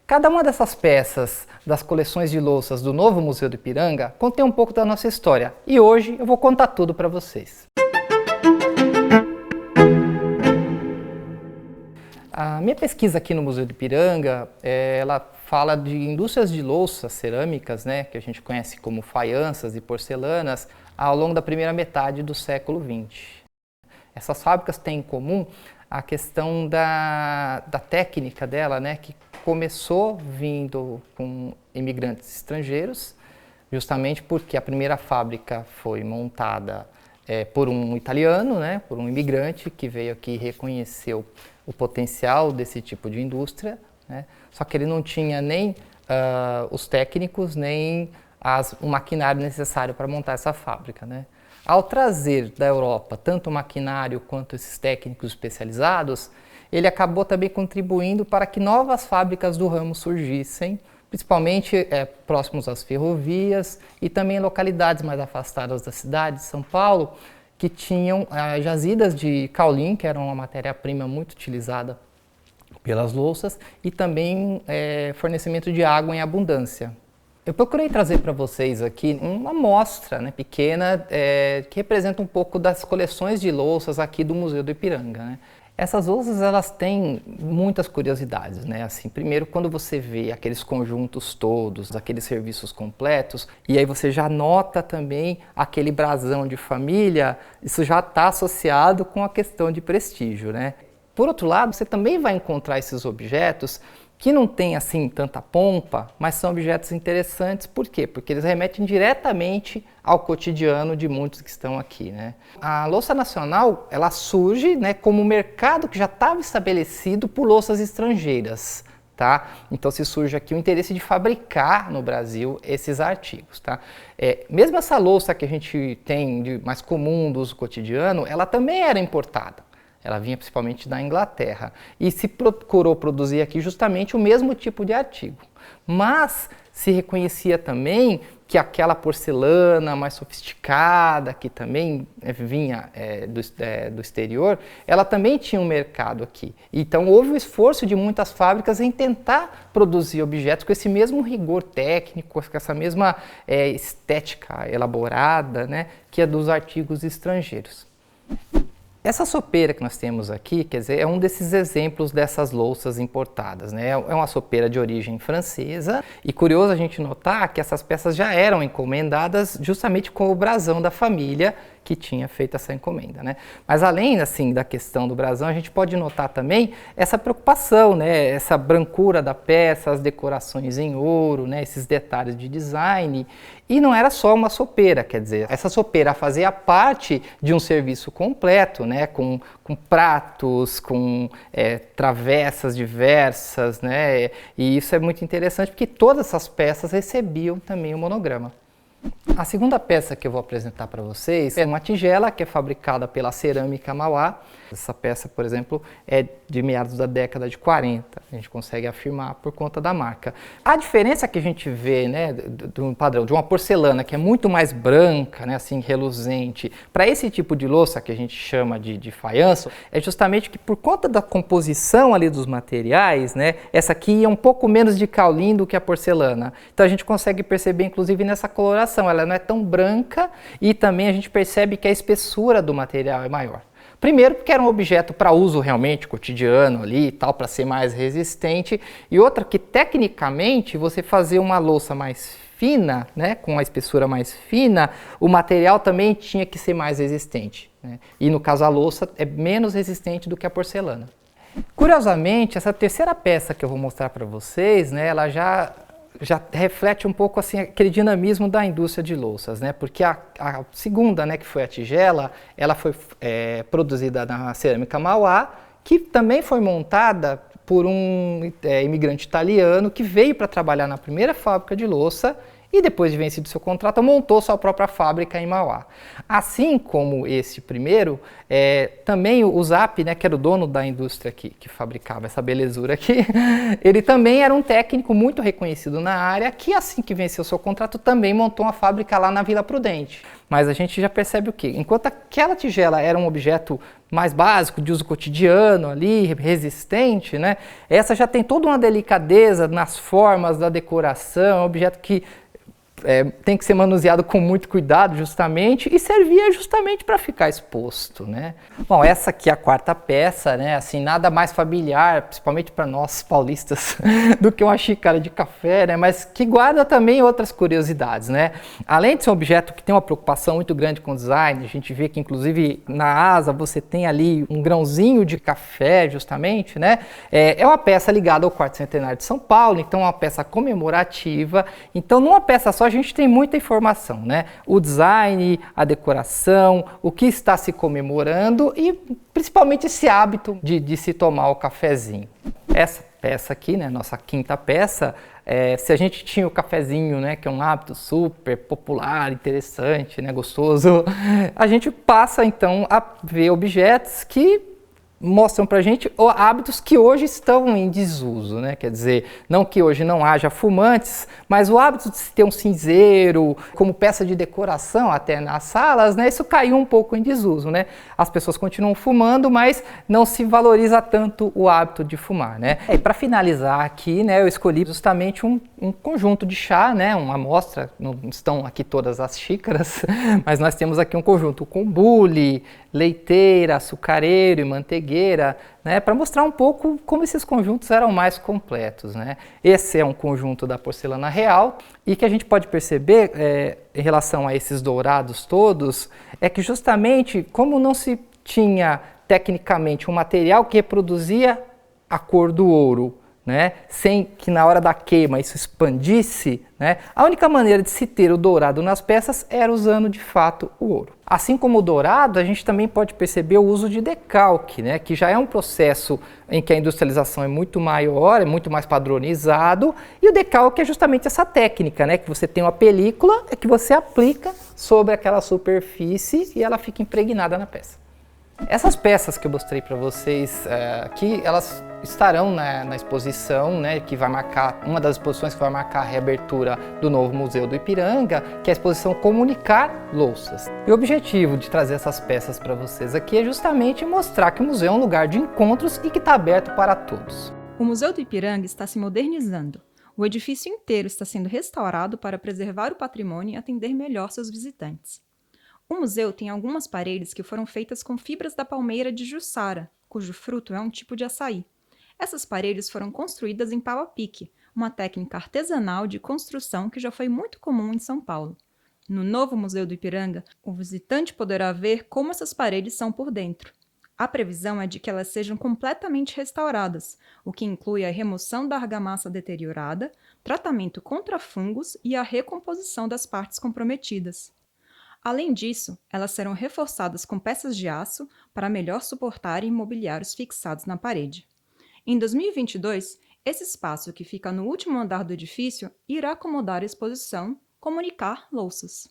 Cada uma dessas peças das coleções de louças do novo Museu do Ipiranga contém um pouco da nossa história e hoje eu vou contar tudo para vocês. A minha pesquisa aqui no Museu do Ipiranga, ela fala de indústrias de louças cerâmicas, né, que a gente conhece como faianças e porcelanas, ao longo da primeira metade do século XX. Essas fábricas têm em comum a questão da técnica dela, né, que começou vindo com imigrantes estrangeiros, justamente porque a primeira fábrica foi montada por um italiano, né, por um imigrante que veio aqui e reconheceu o potencial desse tipo de indústria, né, só que ele não tinha nem os técnicos, nem o maquinário necessário para montar essa fábrica, né. Ao trazer da Europa tanto o maquinário quanto esses técnicos especializados, ele acabou também contribuindo para que novas fábricas do ramo surgissem, principalmente próximos às ferrovias e também em localidades mais afastadas da cidade de São Paulo, que tinham jazidas de caulim, que era uma matéria-prima muito utilizada pelas louças, e também fornecimento de água em abundância. Eu procurei trazer para vocês aqui uma amostra, né, pequena que representa um pouco das coleções de louças aqui do Museu do Ipiranga, né? Essas louças, elas têm muitas curiosidades, né? Assim, primeiro, quando você vê aqueles conjuntos todos, aqueles serviços completos, e aí você já nota também aquele brasão de família, isso já está associado com a questão de prestígio, né? Por outro lado, você também vai encontrar esses objetos que não têm assim tanta pompa, mas são objetos interessantes. Por quê? Porque eles remetem diretamente ao cotidiano de muitos que estão aqui, né? A louça nacional, ela surge, né, como um mercado que já estava estabelecido por louças estrangeiras, tá? Então se surge aqui o interesse de fabricar no Brasil esses artigos, tá? Mesmo essa louça que a gente tem de mais comum do uso cotidiano, ela também era importada. Ela vinha principalmente da Inglaterra e se procurou produzir aqui justamente o mesmo tipo de artigo. Mas se reconhecia também que aquela porcelana mais sofisticada, que também vinha do exterior, ela também tinha um mercado aqui. Então houve o esforço de muitas fábricas em tentar produzir objetos com esse mesmo rigor técnico, com essa mesma estética elaborada, né, que é dos artigos estrangeiros. Essa sopeira que nós temos aqui, quer dizer, é um desses exemplos dessas louças importadas, né? É uma sopeira de origem francesa e curioso a gente notar que essas peças já eram encomendadas justamente com o brasão da família que tinha feito essa encomenda, né? Mas além assim da questão do brasão, a gente pode notar também essa preocupação, né? Essa brancura da peça, as decorações em ouro, né? Esses detalhes de design. E não era só uma sopeira, quer dizer, essa sopeira fazia parte de um serviço completo, né? Com pratos, com travessas diversas, né? E isso é muito interessante porque todas essas peças recebiam também o monograma. A segunda peça que eu vou apresentar para vocês é uma tigela que é fabricada pela Cerâmica Mauá. Essa peça, por exemplo, é de meados da década de 40, a gente consegue afirmar por conta da marca. A diferença que a gente vê, né, do padrão de uma porcelana que é muito mais branca, né, assim, reluzente, para esse tipo de louça que a gente chama de faiança, é justamente que por conta da composição ali dos materiais, né, essa aqui é um pouco menos de caulim do que a porcelana. Então a gente consegue perceber, inclusive, nessa coloração, ela não é tão branca e também a gente percebe que a espessura do material é maior. Primeiro porque era um objeto para uso realmente cotidiano ali e tal, para ser mais resistente, e outra que tecnicamente você fazer uma louça mais fina, né, com uma espessura mais fina, o material também tinha que ser mais resistente, né? E no caso a louça é menos resistente do que a porcelana. Curiosamente, essa terceira peça que eu vou mostrar para vocês, né, ela já reflete um pouco assim, aquele dinamismo da indústria de louças, né? Porque a segunda, né, que foi a tigela, ela foi produzida na Cerâmica Mauá, que também foi montada por um imigrante italiano que veio para trabalhar na primeira fábrica de louça e depois de vencido seu contrato montou sua própria fábrica em Mauá. Assim como esse primeiro, também o Zap, né, que era o dono da indústria que fabricava essa belezura aqui, ele também era um técnico muito reconhecido na área, que assim que venceu seu contrato também montou uma fábrica lá na Vila Prudente. Mas a gente já percebe o quê? Enquanto aquela tigela era um objeto mais básico, de uso cotidiano ali, resistente, né? Essa já tem toda uma delicadeza nas formas da decoração, um objeto que tem que ser manuseado com muito cuidado, justamente, e servia justamente para ficar exposto, né? Bom, essa aqui é a quarta peça, né? Assim, nada mais familiar, principalmente para nós paulistas, do que uma xícara de café, né? Mas que guarda também outras curiosidades, né? Além de ser um objeto que tem uma preocupação muito grande com o design, a gente vê que, inclusive, na asa você tem ali um grãozinho de café, justamente, né? É uma peça ligada ao quarto centenário de São Paulo, então é uma peça comemorativa. Então, numa peça só, a gente tem muita informação, né? O design, a decoração, o que está se comemorando e principalmente esse hábito de se tomar o cafezinho. Essa peça aqui, né, nossa quinta peça, se a gente tinha o cafezinho, né, que é um hábito super popular, interessante, né, gostoso, a gente passa então a ver objetos que mostram para a gente hábitos que hoje estão em desuso, né? Quer dizer, não que hoje não haja fumantes, mas o hábito de se ter um cinzeiro como peça de decoração até nas salas, né? Isso caiu um pouco em desuso, né? As pessoas continuam fumando, mas não se valoriza tanto o hábito de fumar, né? E para finalizar aqui, né, eu escolhi justamente um conjunto de chá, né? Uma amostra, não estão aqui todas as xícaras, mas nós temos aqui um conjunto com bule, leiteira, açucareiro e manteigueira, né, para mostrar um pouco como esses conjuntos eram mais completos, né. Esse é um conjunto da porcelana real e que a gente pode perceber em relação a esses dourados todos, é que justamente como não se tinha tecnicamente um material que reproduzia a cor do ouro, né, sem que na hora da queima isso expandisse, né, a única maneira de se ter o dourado nas peças era usando de fato o ouro. Assim como o dourado, a gente também pode perceber o uso de decalque, né, que já é um processo em que a industrialização é muito maior, é muito mais padronizado, e o decalque é justamente essa técnica, né, que você tem uma película que você aplica sobre aquela superfície e ela fica impregnada na peça. Essas peças que eu mostrei para vocês aqui, elas estarão na exposição, né, que vai marcar, uma das exposições que vai marcar a reabertura do novo Museu do Ipiranga, que é a exposição Comunicar Louças. E o objetivo de trazer essas peças para vocês aqui é justamente mostrar que o museu é um lugar de encontros e que está aberto para todos. O Museu do Ipiranga está se modernizando. O edifício inteiro está sendo restaurado para preservar o patrimônio e atender melhor seus visitantes. O museu tem algumas paredes que foram feitas com fibras da palmeira de Jussara, cujo fruto é um tipo de açaí. Essas paredes foram construídas em pau a pique, uma técnica artesanal de construção que já foi muito comum em São Paulo. No novo Museu do Ipiranga, o visitante poderá ver como essas paredes são por dentro. A previsão é de que elas sejam completamente restauradas, o que inclui a remoção da argamassa deteriorada, tratamento contra fungos e a recomposição das partes comprometidas. Além disso, elas serão reforçadas com peças de aço para melhor suportarem mobiliários fixados na parede. Em 2022, esse espaço que fica no último andar do edifício irá acomodar a exposição Comunicar Louças.